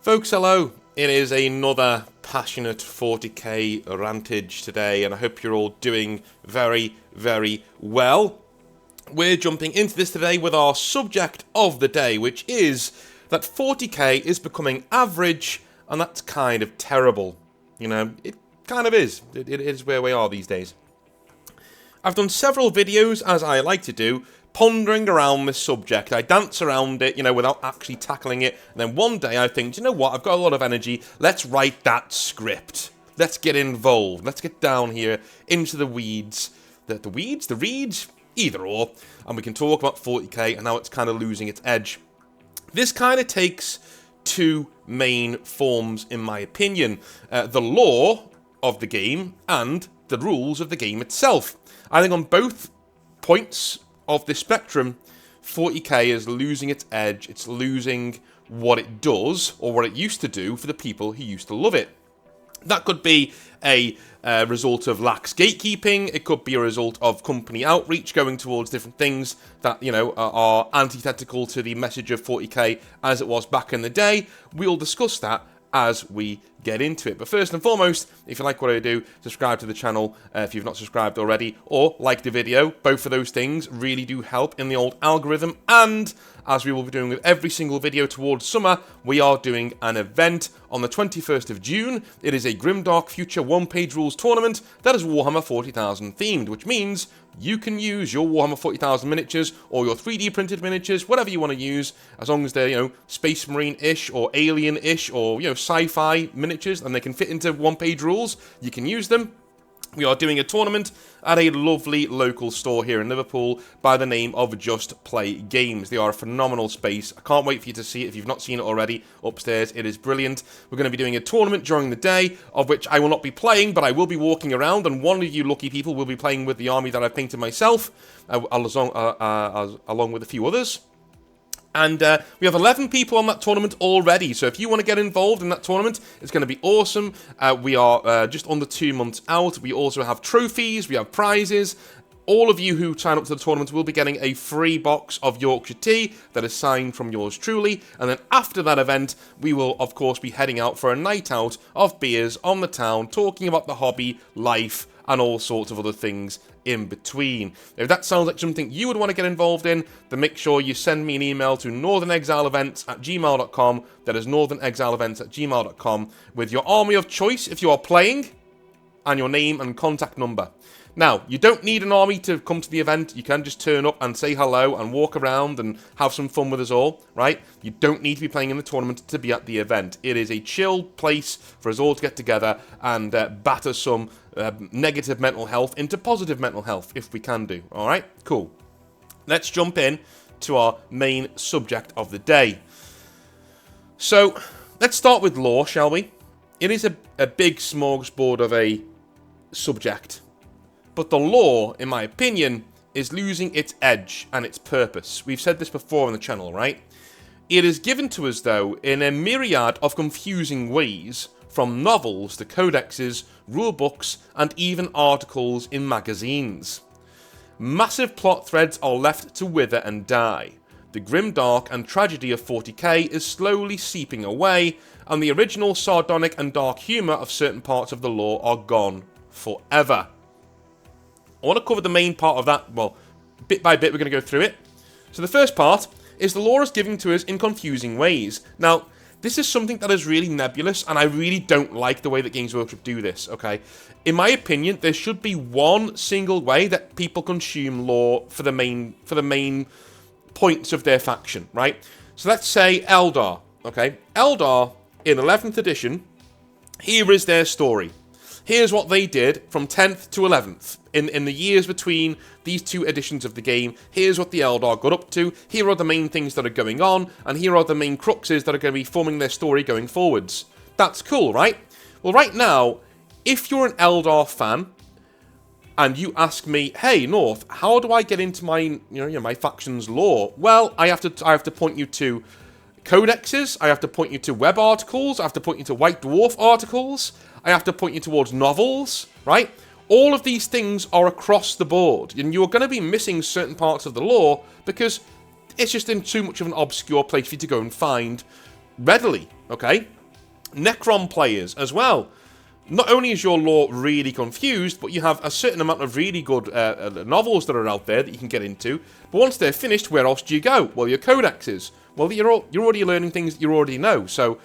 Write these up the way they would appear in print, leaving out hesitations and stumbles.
Folks, hello. It is another passionate 40k rantage today, and I hope you're all doing very, very well. We're jumping into this today with our subject of the day, which is that 40k is becoming average, and that's kind of terrible. You know, it kind of is. It is where we are these days. I've done several videos, as I like to do, pondering around this subject. I dance around it, without actually tackling it. And then one day I think, you know what, I've got a lot of energy. Let's write that script. Let's get involved. Let's get down here into the weeds. The weeds? The reeds? Either or. And we can talk about 40k and how it's kind of losing its edge. This kind of takes two main forms, in my opinion. The lore of the game and the rules of the game itself. I think on both points of this spectrum, 40k is losing its edge. It's losing what it does, or what it used to do, for the people who used to love it. That could be a result of lax gatekeeping. It could be a result of company outreach going towards different things that, are antithetical to the message of 40k as it was back in the day. We'll discuss that as we get into it. But first and foremost, if you like what I do, subscribe to the channel if you've not subscribed already, or like the video. Both of those things really do help in the old algorithm. And as we will be doing with every single video towards summer, we are doing an event on the 21st of June. It is a Grimdark Future one-page rules tournament that is Warhammer 40,000 themed, which means you can use your Warhammer 40,000 miniatures or your 3D printed miniatures, whatever you want to use, as long as they're, Space Marine-ish or Alien-ish or, sci-fi miniatures, and they can fit into one-page rules. You can use them. We are doing a tournament at a lovely local store here in Liverpool by the name of Just Play Games. They are a phenomenal space. I can't wait for you to see it if you've not seen it already upstairs. It is brilliant. We're going to be doing a tournament during the day, of which I will not be playing, but I will be walking around, and one of you lucky people will be playing with the army that I've painted myself, along with a few others. And we have 11 people on that tournament already, so if you want to get involved in that tournament, it's going to be awesome. We are just under 2 months out. We also have trophies, we have prizes. All of you who sign up to the tournament will be getting a free box of Yorkshire tea that is signed from yours truly. And then after that event, we will, of course, be heading out for a night out of beers on the town, talking about the hobby, life, and all sorts of other things in between. If that sounds like something you would want to get involved in, then make sure you send me an email to northernexileevents@gmail.com. That is northernexileevents@gmail.com with your army of choice if you are playing, and your name and contact number. Now, you don't need an army to come to the event. You can just turn up and say hello and walk around and have some fun with us all, right? You don't need to be playing in the tournament to be at the event. It is a chill place for us all to get together and batter some negative mental health into positive mental health, if we can do, all right? Cool. Let's jump in to our main subject of the day. So, let's start with lore, shall we? It is a big smorgasbord of a subject. But the lore, in my opinion, is losing its edge and its purpose. We've said this before on the channel, right? It is given to us, though, in a myriad of confusing ways, from novels to codexes, rulebooks, and even articles in magazines. Massive plot threads are left to wither and die. The grimdark and tragedy of 40k is slowly seeping away, and the original sardonic and dark humour of certain parts of the lore are gone forever. I want to cover the main part of that. Well, bit by bit, we're going to go through it. So the first part is the lore is given to us in confusing ways. Now, this is something that is really nebulous, and I really don't like the way that Games Workshop do this, okay? In my opinion, there should be one single way that people consume lore for the main points of their faction, right? So let's say Eldar, okay? Eldar, in 11th edition, here is their story. Here's what they did from 10th to 11th. In the years between these two editions of the game, here's what the Eldar got up to, here are the main things that are going on, and here are the main cruxes that are going to be forming their story going forwards. That's cool, right? Well, right now, if you're an Eldar fan, and you ask me, hey, North, how do I get into my, my faction's lore? Well, I have to point you to codexes, I have to point you to web articles, I have to point you to White Dwarf articles, I have to point you towards novels, right? All of these things are across the board, and you're going to be missing certain parts of the lore because it's just in too much of an obscure place for you to go and find readily, okay? Necron players as well. Not only is your lore really confused, but you have a certain amount of really good novels that are out there that you can get into. But once they're finished, where else do you go? Well, your codexes. Well, you're already learning things that you already know. So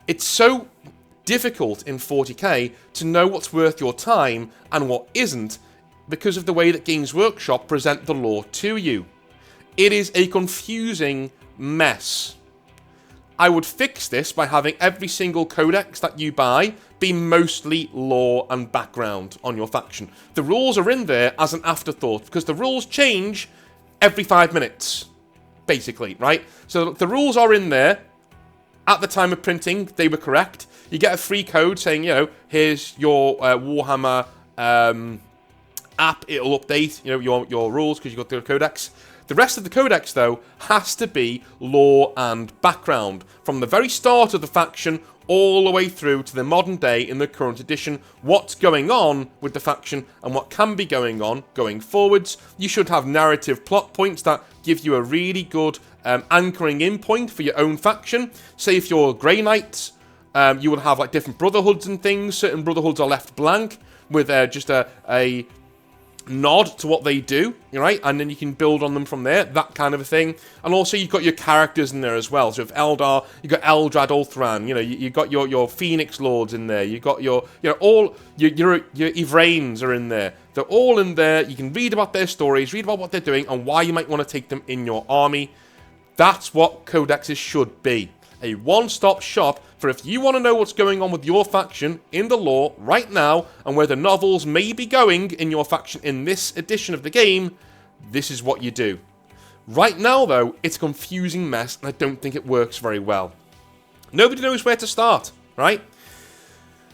it's so difficult in 40k to know what's worth your time and what isn't because of the way that Games Workshop present the lore to you. It is a confusing mess. I would fix this by having every single codex that you buy be mostly lore and background on your faction. The rules are in there as an afterthought because the rules change every 5 minutes, basically, right? So the rules are in there. At the time of printing, they were correct. You get a free code saying, you know, here's your Warhammer app. It'll update, you know, your rules because you got the codex. The rest of the codex, though, has to be lore and background from the very start of the faction all the way through to the modern day in the current edition. What's going on with the faction and what can be going on going forwards. You should have narrative plot points that give you a really good anchoring in point for your own faction. Say if you're Grey Knights, you will have like different brotherhoods and things. Certain brotherhoods are left blank with just a nod to what they do, right? And then you can build on them from there, that kind of a thing. And also you've got your characters in there as well. So if Eldar, you've got Eldrad Ulthran, you know, you've got your Phoenix Lords in there, you've got your, you know, all your Ivrains are in there. They're all in there. You can read about their stories, read about what they're doing, and why you might want to take them in your army. That's what codexes should be. A one-stop shop for if you want to know what's going on with your faction in the lore right now and where the novels may be going in your faction in this edition of the game, this is what you do. Right now, though, it's a confusing mess and I don't think it works very well. Nobody knows where to start, right?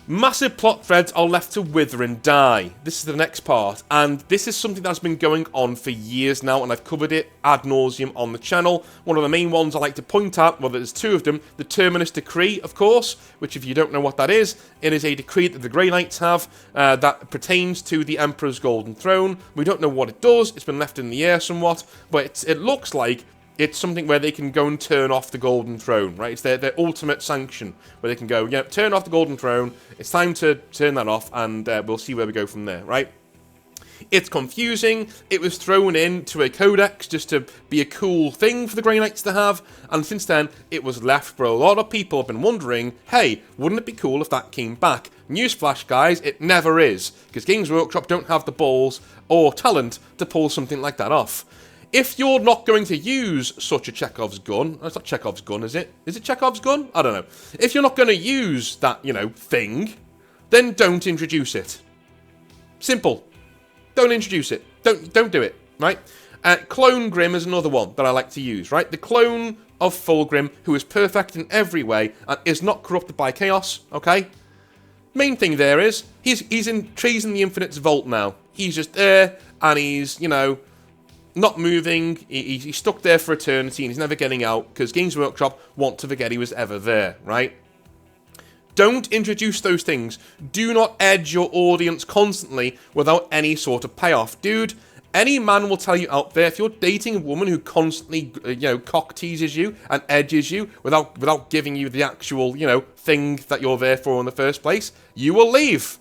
Massive plot threads are left to wither and die. This is the next part, and this is something that's been going on for years now, and I've covered it ad nauseum on the channel. One of the main ones I like to point out, well, there's two of them. The Terminus Decree, of course, which if you don't know what that is, it is a decree that the Grey Knights have that pertains to the Emperor's Golden Throne. We don't know what it does. It's been left in the air somewhat, but it looks like it's something where they can go and turn off the Golden Throne, right? It's their ultimate sanction, where they can go, yeah, turn off the Golden Throne, it's time to turn that off, and we'll see where we go from there, right? It's confusing, it was thrown into a codex just to be a cool thing for the Grey Knights to have, and since then, it was left for a lot of people have been wondering, hey, wouldn't it be cool if that came back? Newsflash, guys, it never is, because Games Workshop don't have the balls or talent to pull something like that off. If you're not going to use such a Chekhov's gun, it's not Chekhov's gun, is it? Is it Chekhov's gun? I don't know. If you're not going to use that, you know, thing, then don't introduce it. Simple. Don't introduce it. Don't do it, right? Clone Grim is another one that I like to use, right? The clone of Fulgrim, who is perfect in every way and is not corrupted by chaos, okay? Main thing there is, he's in the Infinite's vault now. He's just there, and he's, you know, not moving, he's stuck there for eternity and he's never getting out because Games Workshop want to forget he was ever there, right? Don't introduce those things. Do not edge your audience constantly without any sort of payoff. Dude, any man will tell you out there, if you're dating a woman who constantly, you know, cock teases you and edges you without giving you the actual, you know, thing that you're there for in the first place, you will leave.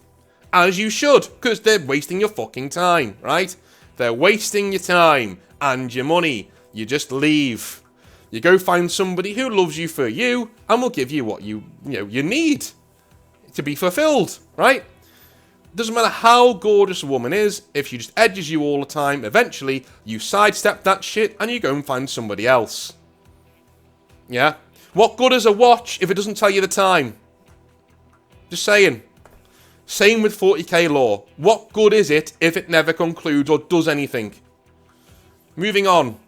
As you should, because they're wasting your fucking time, right? They're wasting your time and your money. You just leave. You go find somebody who loves you for you and will give you what you need to be fulfilled, right? Doesn't matter how gorgeous a woman is, if she just edges you all the time, eventually you sidestep that shit and you go and find somebody else. Yeah? What good is a watch if it doesn't tell you the time? Just saying. Same with 40k lore. What good is it if it never concludes or does anything? Moving on.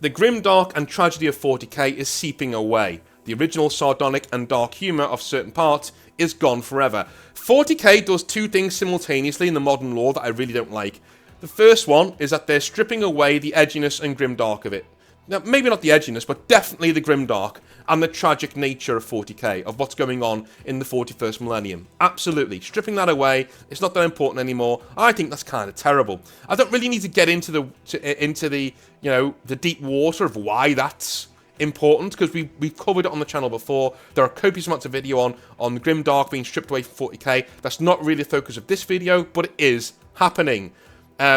The grimdark and tragedy of 40k is seeping away. The original sardonic and dark humour of certain parts is gone forever. 40k does two things simultaneously in the modern lore that I really don't like. The first one is that they're stripping away the edginess and grimdark of it. Now, maybe not the edginess, but definitely the grimdark and the tragic nature of 40k, of what's going on in the 41st millennium. Absolutely. Stripping that away, it's not that important anymore. I think that's kind of terrible. I don't really need to get into the you know, the deep water of why that's important because we've covered it on the channel before. There are copious amounts of video on Grimdark being stripped away from 40k. That's not really the focus of this video, but it is happening.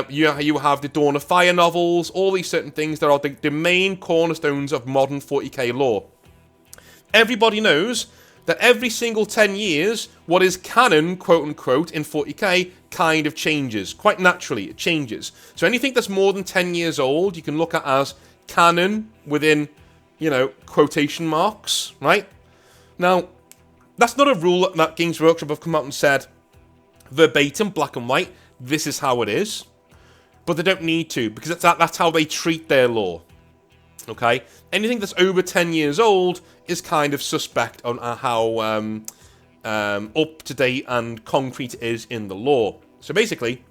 You have the Dawn of Fire novels, all these certain things that are the main cornerstones of modern 40k lore. Everybody knows that every single 10 years, what is canon, quote-unquote, in 40k kind of changes. Quite naturally, it changes. So anything that's more than 10 years old, you can look at as canon within, you know, quotation marks, right? Now, that's not a rule that Games Workshop have come out and said, verbatim, black and white, this is how it is. But they don't need to, because that's how they treat their lore. Okay? Anything that's over 10 years old is kind of suspect on how up-to-date and concrete it is in the lore. So basically,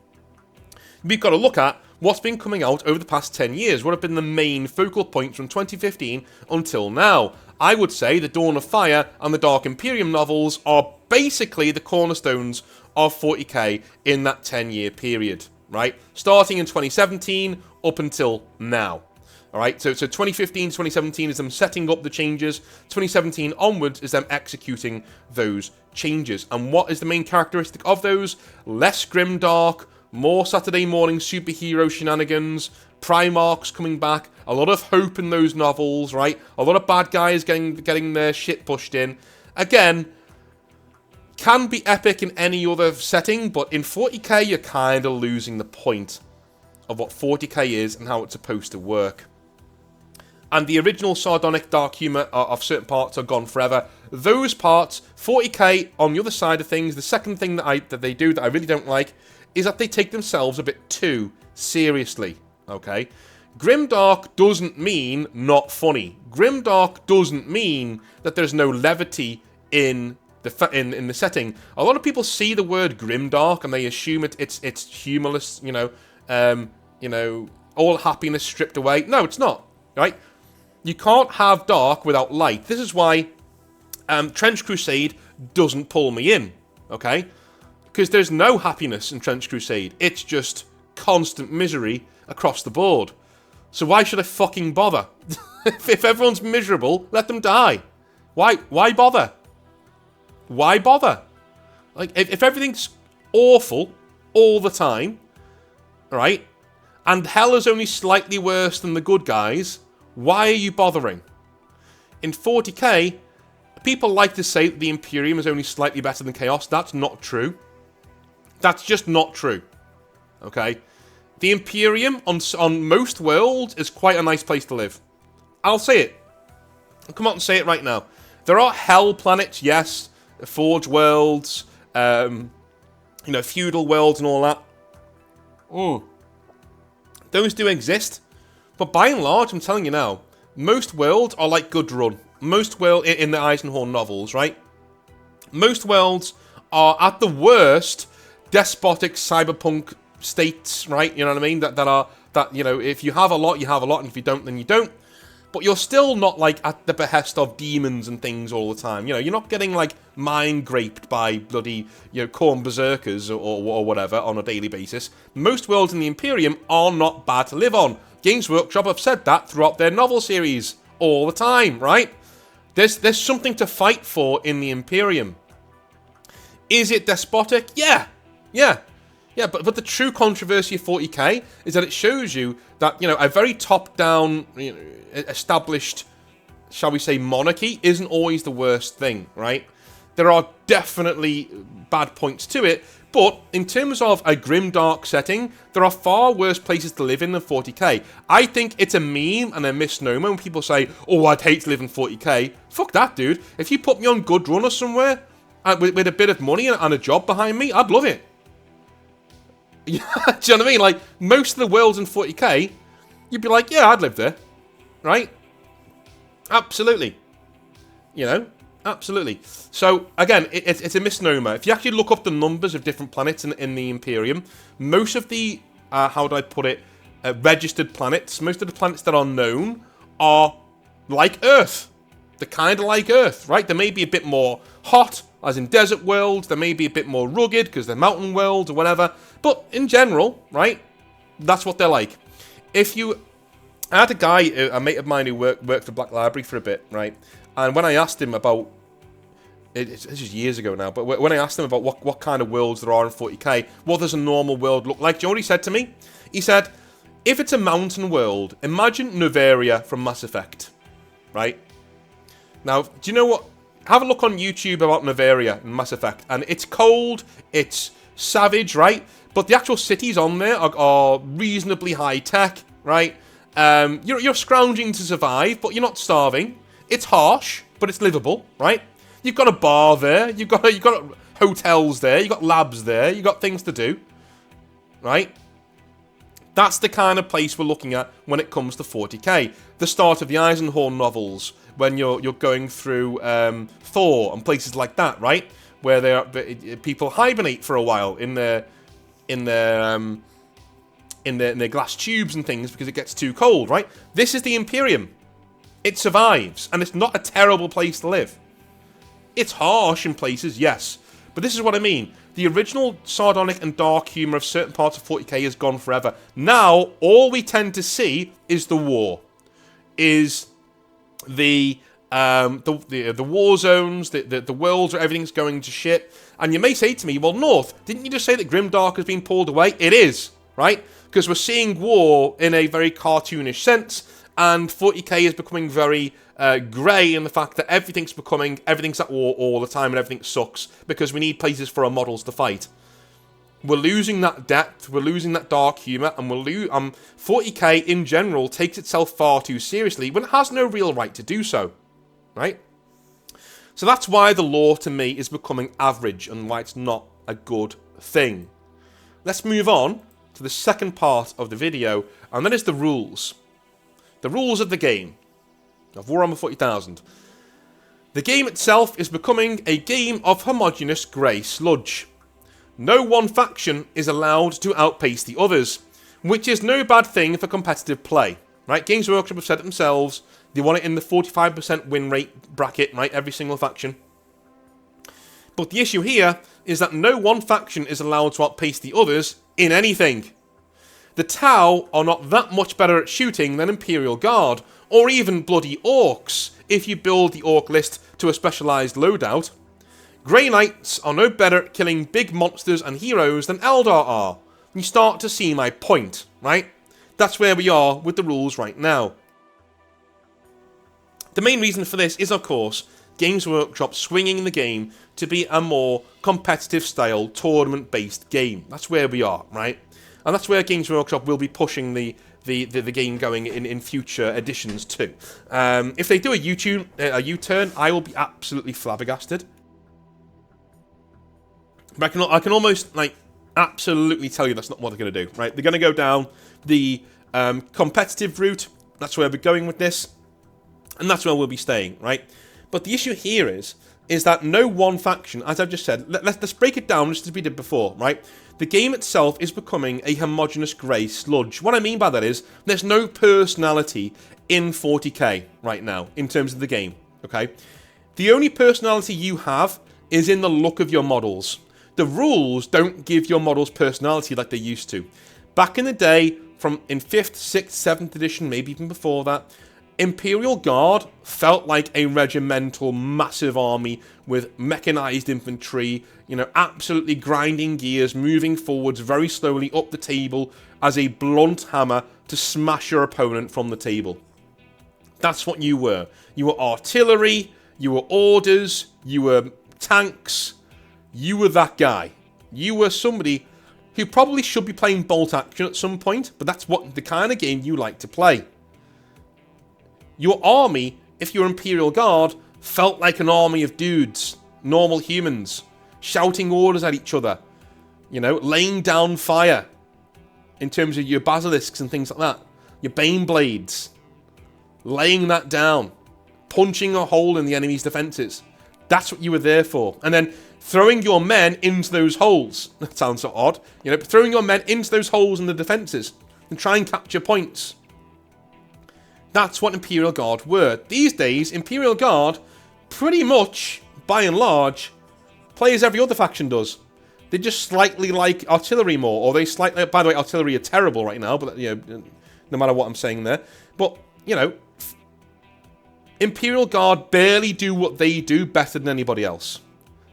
we've got to look at what's been coming out over the past 10 years. What have been the main focal points from 2015 until now? I would say the Dawn of Fire and the Dark Imperium novels are basically the cornerstones of 40k in that 10-year period, right? Starting in 2017 up until now. All right, so 2015 to 2017 is them setting up the changes. 2017 onwards is them executing those changes. And what is the main characteristic of those? Less grimdark, more Saturday morning superhero shenanigans, Primarchs coming back, a lot of hope in those novels, right? A lot of bad guys getting their shit pushed in. Again, can be epic in any other setting, but in 40k you're kind of losing the point of what 40k is and how it's supposed to work. And the original sardonic dark humour of certain parts are gone forever. Those parts, 40k, on the other side of things, the second thing that they do that I really don't like is that they take themselves a bit too seriously, okay? Grimdark doesn't mean not funny. Grimdark doesn't mean that there's no levity in the setting. A lot of people see the word grimdark and they assume it's humorless, you know, all happiness stripped away. No, it's not, right? You can't have dark without light. This is why Trench Crusade doesn't pull me in, okay? Because there's no happiness in Trench Crusade. It's just constant misery across the board. So why should I fucking bother? If everyone's miserable, let them die. Why bother? Why bother? Like, if everything's awful all the time, right? And hell is only slightly worse than the good guys, why are you bothering? In 40k, people like to say that the Imperium is only slightly better than Chaos. That's not true. That's just not true. Okay? The Imperium on most worlds is quite a nice place to live. I'll say it. I'll come out and say it right now. There are hell planets, yes. Forge worlds, you know, feudal worlds and all that. Those do exist. But by and large, I'm telling you now, most worlds are like good run. Most worlds in the Eisenhorn novels, right? Most worlds are at the worst despotic cyberpunk states, right? You know what I mean? That you know, if you have a lot, you have a lot, and if you don't, then you don't. But you're still not like at the behest of demons and things all the time. You know, you're not getting like mind graped by bloody, you know, corn berserkers or whatever on a daily basis. Most worlds in the Imperium are not bad to live on. Games Workshop have said that throughout their novel series all the time, right? There's something to fight for in the Imperium. Is it despotic? Yeah. But the true controversy of 40k is that it shows you that, you know, a very top-down, you know, established, shall we say, monarchy isn't always the worst thing, right? There are definitely bad points to it, but in terms of a grimdark setting, there are far worse places to live in than 40k. I think it's a meme and a misnomer when people say, oh, I'd hate to live in 40k. Fuck that, dude. If you put me on Good Run or somewhere with a bit of money and a job behind me, I'd love it. Do you know what I mean? Like, most of the worlds in 40k, you'd be like, yeah, I'd live there. Right? Absolutely. You know? Absolutely. So, again, it's a misnomer. If you actually look up the numbers of different planets in the Imperium, most of the, how do I put it, registered planets, most of the planets that are known are like Earth. They're kind of like Earth, right? They may be a bit more hot, as in desert worlds. They may be a bit more rugged, because they're mountain worlds or whatever. But in general, right, that's what they're like. If you I had a guy, a mate of mine who worked for Black Library for a bit, right? And when I asked him about, this is years ago now, but when I asked him about what kind of worlds there are in 40k, what does a normal world look like, do you know what he said to me? He said, if it's a mountain world, imagine Noveria from Mass Effect, right? Now, do you know what? Have a look on YouTube about Noveria and Mass Effect, and it's cold, it's savage, right? But the actual cities on there are reasonably high tech, right? You're scrounging to survive, but you're not starving. It's harsh, but it's livable, right? You've got a bar there, you've got hotels there, you've got labs there, you've got things to do, right? That's the kind of place we're looking at when it comes to 40k. The start of the Eisenhorn novels, when you're going through Thor and places like that, right? Where people hibernate for a while in their glass tubes and things because it gets too cold, right? This is the Imperium. It survives, and it's not a terrible place to live. It's harsh in places, yes, but this is what I mean. The original sardonic and dark humour of certain parts of 40k is gone forever. Now, all we tend to see is the war, is the war zones, the worlds where everything's going to shit. And you may say to me, well, North, didn't you just say that Grimdark has been pulled away? It is, right? Because we're seeing war in a very cartoonish sense, and 40k is becoming very grey in the fact that everything's at war all the time and everything sucks because we need places for our models to fight. We're losing that depth, we're losing that dark humour, and 40k in general takes itself far too seriously when it has no real right to do so, right? So that's why the lore to me is becoming average and why it's not a good thing. Let's move on to the second part of the video, and that is the rules. The rules of the game, of Warhammer 40,000. The game itself is becoming a game of homogeneous grey sludge. No one faction is allowed to outpace the others, which is no bad thing for competitive play, right? Games Workshop have said it themselves. They want it in the 45% win rate bracket, right? Every single faction. But the issue here is that no one faction is allowed to outpace the others in anything. The Tau are not that much better at shooting than Imperial Guard, or even bloody Orcs, if you build the Orc list to a specialised loadout. Grey Knights are no better at killing big monsters and heroes than Eldar are. You start to see my point, right? That's where we are with the rules right now. The main reason for this is, of course, Games Workshop swinging the game to be a more competitive style, tournament-based game. That's where we are, right? And that's where Games Workshop will be pushing the game going in future editions too. If they do a U-turn, I will be absolutely flabbergasted. But I can almost, like, absolutely tell you that's not what they're going to do, right? They're going to go down the competitive route. That's where we're going with this. And that's where we'll be staying, right? But the issue here is that no one faction, as I've just said, let's break it down just as we did before, right? The game itself is becoming a homogeneous grey sludge. What I mean by that is there's no personality in 40k right now in terms of the game, okay? The only personality you have is in the look of your models. The rules don't give your models personality like they used to. Back in the day, in 5th, 6th, 7th edition, maybe even before that, Imperial Guard felt like a regimental, massive army with mechanized infantry, you know, absolutely grinding gears, moving forwards very slowly up the table as a blunt hammer to smash your opponent from the table. That's what you were. You were artillery, you were orders, you were tanks, you were that guy. You were somebody who probably should be playing bolt action at some point, but that's what the kind of game you like to play. Your army, if you're Imperial Guard, felt like an army of dudes, normal humans, shouting orders at each other, you know, laying down fire in terms of your basilisks and things like that, your bane blades, laying that down, punching a hole in the enemy's defences. That's what you were there for. And then throwing your men into those holes. That sounds so odd. You know, throwing your men into those holes in the defences and try and capture points. That's what Imperial Guard were. These days, Imperial Guard, pretty much, by and large, play as every other faction does. They just slightly like artillery more, or they slightly... By the way, artillery are terrible right now, but, you know, no matter what I'm saying there. But, you know, Imperial Guard barely do what they do better than anybody else.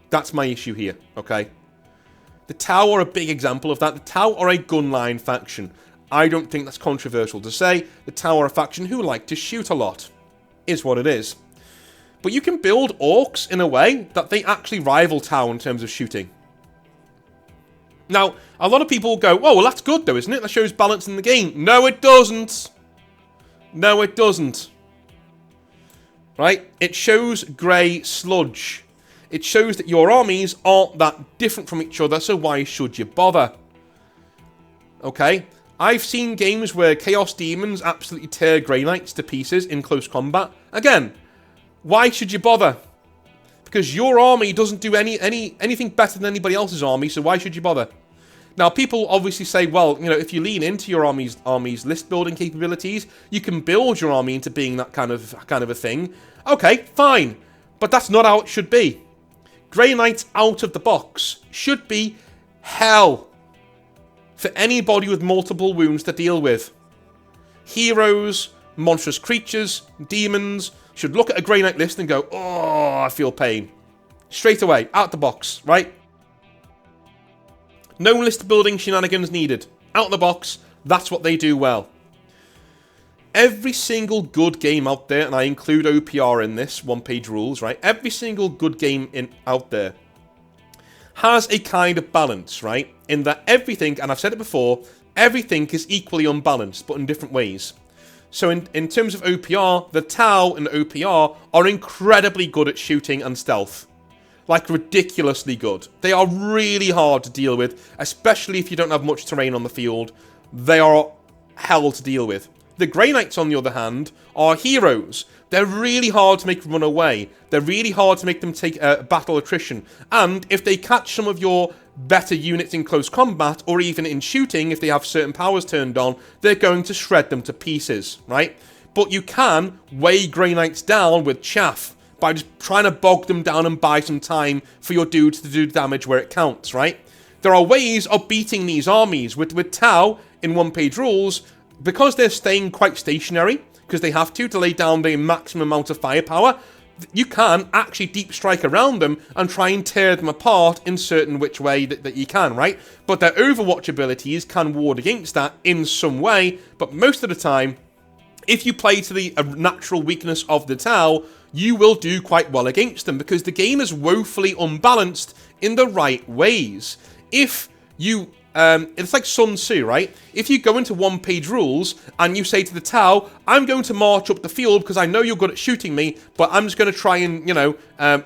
That's my issue here, okay? The Tau are a big example of that. The Tau are a gunline faction. I don't think that's controversial to say. The Tau are a faction who like to shoot a lot. Is what it is. But you can build orcs in a way that they actually rival Tau in terms of shooting. Now, a lot of people go, oh, well, that's good though, isn't it? That shows balance in the game. No, it doesn't. No, it doesn't. Right? It shows grey sludge. It shows that your armies aren't that different from each other, so why should you bother? Okay? I've seen games where Chaos Demons absolutely tear Grey Knights to pieces in close combat. Again, why should you bother? Because your army doesn't do anything better than anybody else's army, so why should you bother? Now, people obviously say, well, you know, if you lean into your army's list building capabilities, you can build your army into being that kind of a thing. Okay, fine, but that's not how it should be. Grey Knights out of the box should be hell for anybody with multiple wounds to deal with. Heroes, monstrous creatures, demons should look at a Grey Knight list and go, oh, I feel pain. Straight away, out the box, right? No list building shenanigans needed. Out the box, that's what they do well. Every single good game out there, and I include OPR in this, one-page rules, right? Every single good game out there has a kind of balance, right? In that everything, and I've said it before, everything is equally unbalanced, but in different ways. So in terms of OPR, the Tau and OPR are incredibly good at shooting and stealth. Like, ridiculously good. They are really hard to deal with, especially if you don't have much terrain on the field. They are hell to deal with. The Grey Knights, on the other hand, are heroes. They're really hard to make run away. They're really hard to make them take battle attrition. And if they catch some of your better units in close combat, or even in shooting, if they have certain powers turned on, they're going to shred them to pieces, right? But you can weigh Grey Knights down with chaff by just trying to bog them down and buy some time for your dudes to do damage where it counts, right? There are ways of beating these armies. With Tau, in one-page rules, because they're staying quite stationary, because they have to lay down the maximum amount of firepower, you can actually deep strike around them and try and tear them apart in certain which way that you can, right? But their Overwatch abilities can ward against that in some way, but most of the time, if you play to the natural weakness of the Tau, you will do quite well against them, because the game is woefully unbalanced in the right ways. If you... it's like Sun Tzu, right? If you go into one-page rules and you say to the Tau, I'm going to march up the field because I know you're good at shooting me, but I'm just going to try and, you know,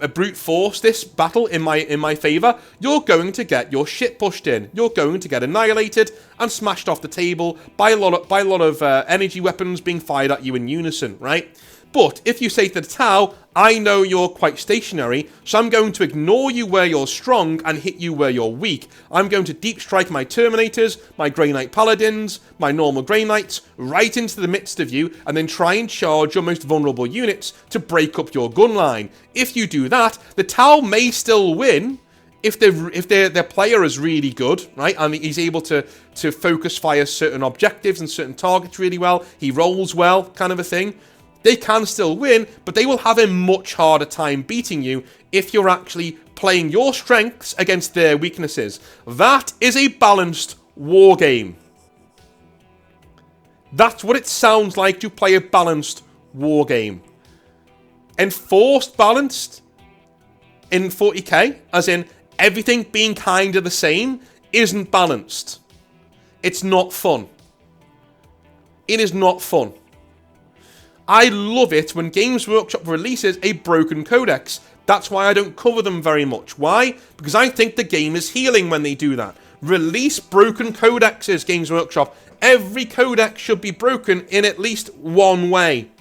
brute force this battle in my favour, you're going to get your shit pushed in. You're going to get annihilated and smashed off the table by a lot of energy weapons being fired at you in unison, right? But if you say to the Tau, I know you're quite stationary, so I'm going to ignore you where you're strong and hit you where you're weak. I'm going to deep strike my Terminators, my Grey Knight Paladins, my normal Grey Knights, right into the midst of you, and then try and charge your most vulnerable units to break up your gun line. If you do that, the Tau may still win, if their player is really good, right, and he's able to focus fire certain objectives and certain targets really well, he rolls well, kind of a thing. They can still win, but they will have a much harder time beating you if you're actually playing your strengths against their weaknesses. That is a balanced war game. That's what it sounds like to play a balanced war game. Enforced balanced in 40k, as in everything being kind of the same, isn't balanced. It's not fun. It is not fun. I love it when Games Workshop releases a broken codex. That's why I don't cover them very much. Why? Because I think the game is healing when they do that. Release broken codexes, Games Workshop. Every codex should be broken in at least one way.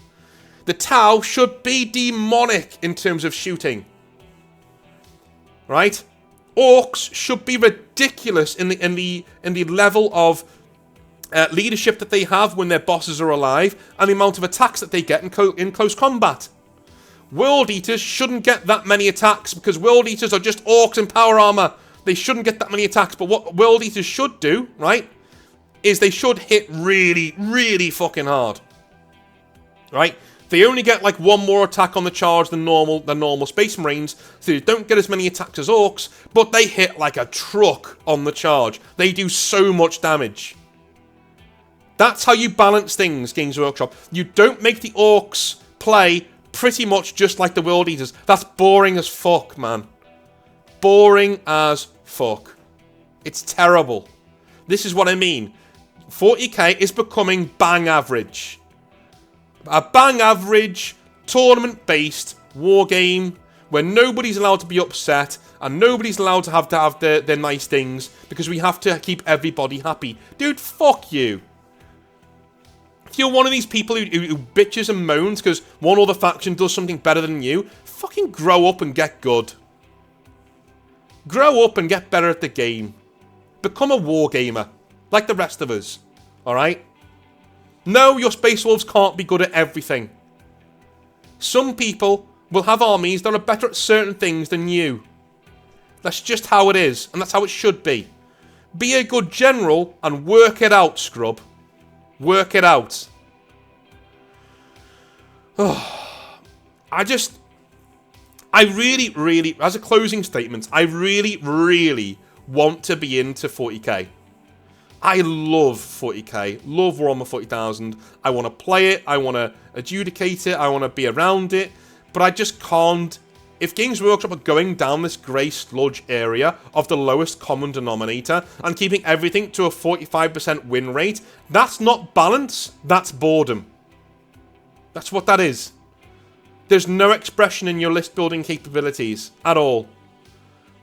The Tau should be demonic in terms of shooting. Right? Orcs should be ridiculous in the level of leadership that they have when their bosses are alive, and the amount of attacks that they get in close combat. World Eaters shouldn't get that many attacks, because World Eaters are just orcs in power armor. They shouldn't get that many attacks, but what World Eaters should do, right, is they should hit really, really fucking hard. Right? They only get like one more attack on the charge than normal Space Marines, so they don't get as many attacks as Orcs, but they hit like a truck on the charge. They do so much damage. That's how you balance things, Games Workshop. You don't make the Orcs play pretty much just like the World Eaters. That's boring as fuck, man. Boring as fuck. It's terrible. This is what I mean. 40k is becoming bang average. A bang average, tournament-based war game where nobody's allowed to be upset and nobody's allowed to have their nice things because we have to keep everybody happy. Dude, fuck you. If you're one of these people who bitches and moans because one other faction does something better than you, fucking grow up and get good. Grow up and get better at the game. Become a war gamer, like the rest of us. Alright? No, your Space Wolves can't be good at everything. Some people will have armies that are better at certain things than you. That's just how it is, and that's how it should be. Be a good general and work it out, scrub. Work it out. Oh, I really, as a closing statement, I really want to be into 40k. I love 40k, love Warhammer 40,000. I want to play it, I want to adjudicate it, I want to be around it, but I just can't. If Games Workshop are going down this grey sludge area of the lowest common denominator and keeping everything to a 45% win rate, that's not balance, that's boredom. That's what that is. There's no expression in your list building capabilities at all.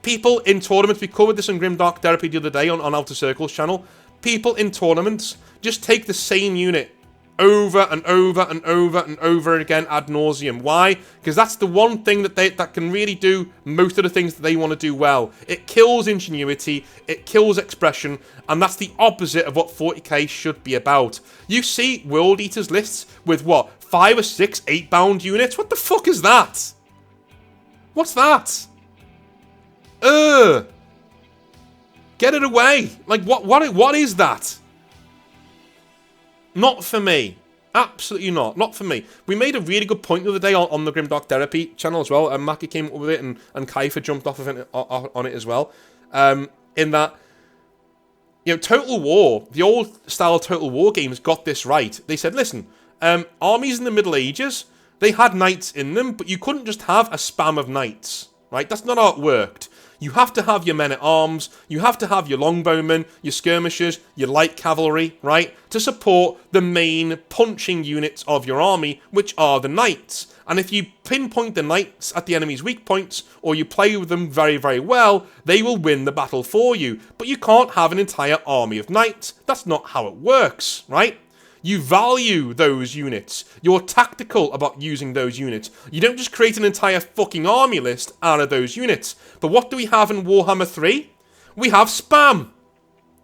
People in tournaments, we covered this on Grimdark Therapy the other day on Outer Circles channel. People in tournaments just take the same unit over and over and over and over again ad nauseum. Why? Because that's the one thing that can really do most of the things that they want to do well. It kills ingenuity, it kills expression, and that's the opposite of what 40k should be about. You see World Eaters lists with what? 5 or 6 8-bound units? What the fuck is that? What's that? Get it away. Like, what is that? Not for me. Absolutely not. Not for me. We made a really good point the other day on the Grimdark Therapy channel as well, and Maki came up with it, and Kaifa jumped off of it on it as well. In that, you know, Total War, the old style Total War games got this right. They said, listen, armies in the Middle Ages, they had knights in them, but you couldn't just have a spam of knights, right? That's not how it worked. You have to have your men-at-arms, you have to have your longbowmen, your skirmishers, your light cavalry, right? To support the main punching units of your army, which are the knights. And if you pinpoint the knights at the enemy's weak points, or you play with them very, very well, they will win the battle for you. But you can't have an entire army of knights. That's not how it works, right? You value those units. You're tactical about using those units. You don't just create an entire fucking army list out of those units. But what do we have in Warhammer 3? We have spam.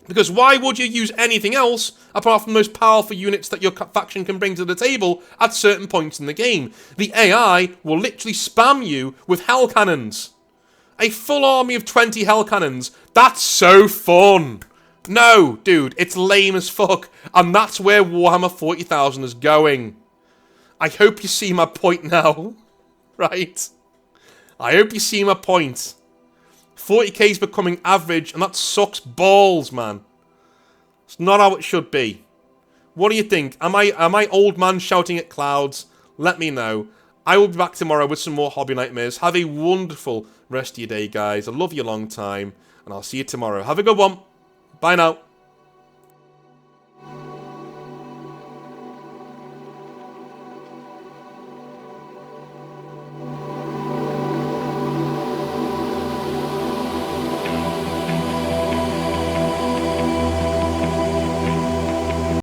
Because why would you use anything else apart from the most powerful units that your faction can bring to the table at certain points in the game? The AI will literally spam you with hell cannons. A full army of 20 hell cannons. That's so fun. No, dude, it's lame as fuck. And that's where Warhammer 40,000 is going. I hope you see my point now. Right? I hope you see my point. 40k is becoming average, and that sucks balls, man. It's not how it should be. What do you think? Am I old man shouting at clouds? Let me know. I will be back tomorrow with some more Hobby Nightmares. Have a wonderful rest of your day, guys. I love you a long time, and I'll see you tomorrow. Have a good one. Bye now.